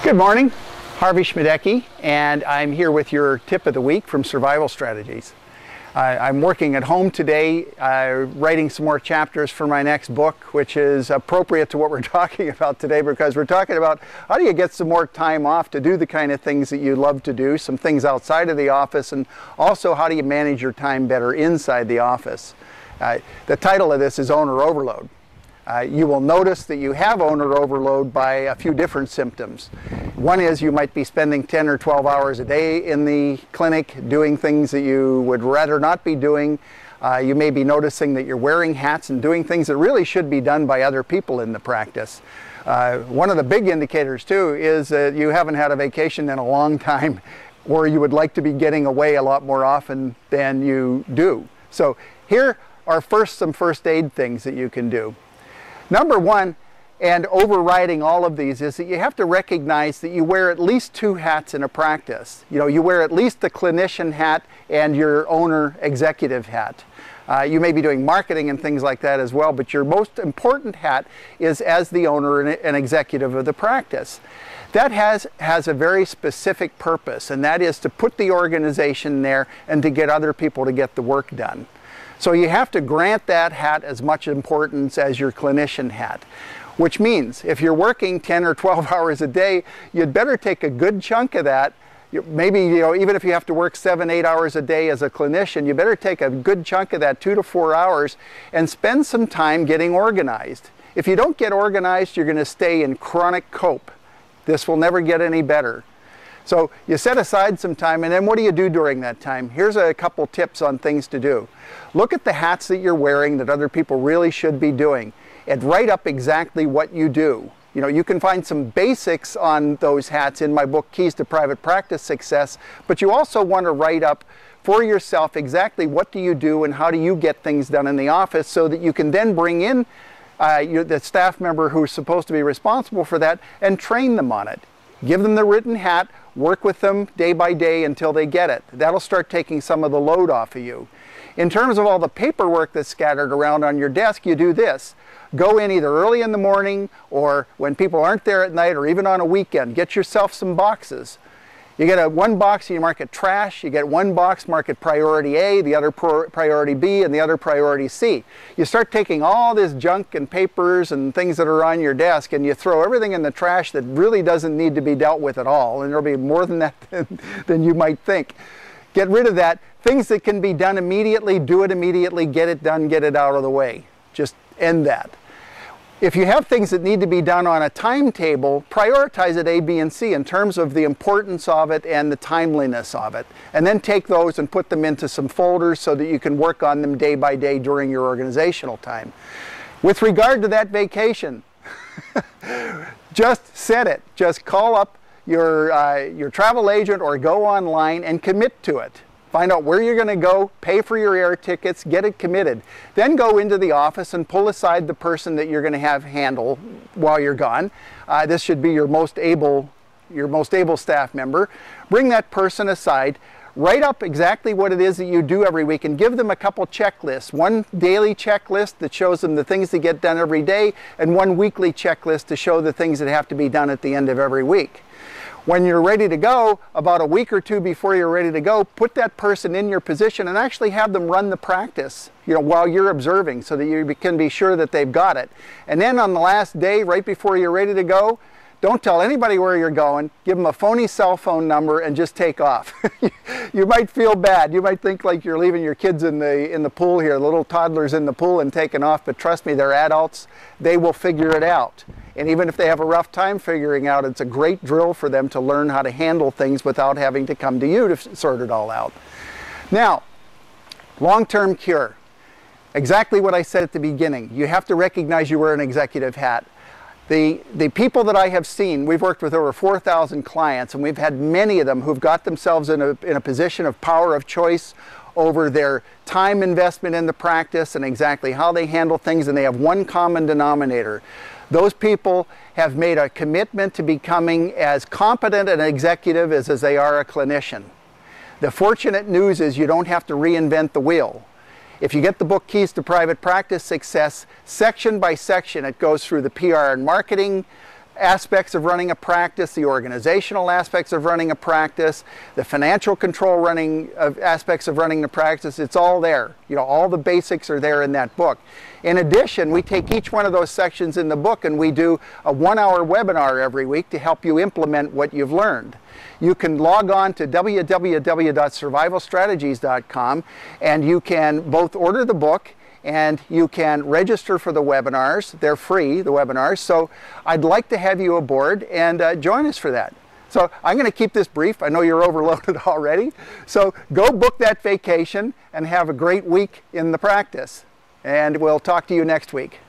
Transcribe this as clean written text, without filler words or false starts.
Good morning, Harvey Schmidecki, and I'm here with your tip of the week from Survival Strategies. I'm working at home today, writing some more chapters for my next book, which is appropriate to what we're talking about today, because we're talking about how do you get some more time off to do the kind of things that you love to do, some things outside of the office, and also how do you manage your time better inside the office. The title of this is Owner Overload. You will notice that you have owner overload by a few different symptoms. One is you might be spending 10 or 12 hours a day in the clinic doing things that you would rather not be doing. You may be noticing that you're wearing hats and doing things that really should be done by other people in the practice. One of the big indicators too is that you haven't had a vacation in a long time, or you would like to be getting away a lot more often than you do. So here are some first aid things that you can do. Number one, and overriding all of these, is that you have to recognize that you wear at least two hats in a practice. You wear at least the clinician hat and your owner executive hat. You may be doing marketing and things like that as well, but your most important hat is as the owner and executive of the practice. That has a very specific purpose, and that is to put the organization there and to get other people to get the work done. So you have to grant that hat as much importance as your clinician hat, which means if you're working 10 or 12 hours a day, you'd better take a good chunk of that. Maybe, even if you have to work 7, 8 hours a day as a clinician, you better take a good chunk of that 2 to 4 hours and spend some time getting organized. If you don't get organized, you're going to stay in chronic cope. This will never get any better. So you set aside some time, and then what do you do during that time? Here's a couple tips on things to do. Look at the hats that you're wearing that other people really should be doing, and write up exactly what you do. You can find some basics on those hats in my book, Keys to Private Practice Success, but you also want to write up for yourself exactly what do you do and how do you get things done in the office, so that you can then bring in the staff member who's supposed to be responsible for that and train them on it. Give them the written hat, work with them day by day until they get it. That'll start taking some of the load off of you. In terms of all the paperwork that's scattered around on your desk, you do this. Go in either early in the morning or when people aren't there at night, or even on a weekend. Get yourself some boxes. You get one box, you mark it trash. You get one box, mark it priority A, the other priority B, and the other priority C. You start taking all this junk and papers and things that are on your desk, and you throw everything in the trash that really doesn't need to be dealt with at all. And there'll be more than that than you might think. Get rid of that. Things that can be done immediately, do it immediately, get it done, get it out of the way. Just end that. If you have things that need to be done on a timetable, prioritize it A, B, and C in terms of the importance of it and the timeliness of it. And then take those and put them into some folders so that you can work on them day by day during your organizational time. With regard to that vacation, just set it. Just call up your travel agent or go online and commit to it. Find out where you're going to go, pay for your air tickets, get it committed. Then go into the office and pull aside the person that you're going to have handle while you're gone. This should be your most able staff member. Bring that person aside. Write up exactly what it is that you do every week and give them a couple checklists. One daily checklist that shows them the things that get done every day, and one weekly checklist to show the things that have to be done at the end of every week. When you're ready to go, about a week or two before you're ready to go, put that person in your position and actually have them run the practice, while you're observing, so that you can be sure that they've got it. And then on the last day, right before you're ready to go, don't tell anybody where you're going. Give them a phony cell phone number and just take off. You might feel bad. You might think like you're leaving your kids in the pool here, little toddlers in the pool, and taking off. But trust me, they're adults. They will figure it out. And even if they have a rough time figuring out, it's a great drill for them to learn how to handle things without having to come to you to sort it all out. Now, long-term cure. Exactly what I said at the beginning. You have to recognize you wear an executive hat. The people that I have seen, we've worked with over 4,000 clients, and we've had many of them who've got themselves in a position of power of choice over their time investment in the practice and exactly how they handle things, and they have one common denominator. Those people have made a commitment to becoming as competent an executive as they are a clinician. The fortunate news is you don't have to reinvent the wheel. If you get the book Keys to Private Practice Success, section by section, it goes through the PR and marketing, aspects of running a practice, the organizational aspects of running a practice, the financial control aspects of running the practice. It's all there. You know, all the basics are there in that book. In addition, we take each one of those sections in the book and we do a 1-hour webinar every week to help you implement what you've learned. You can log on to www.survivalstrategies.com and you can both order the book and you can register for the webinars. They're free, the webinars. So I'd like to have you aboard and join us for that. So I'm going to keep this brief. I know you're overloaded already. So go book that vacation and have a great week in the practice. And we'll talk to you next week.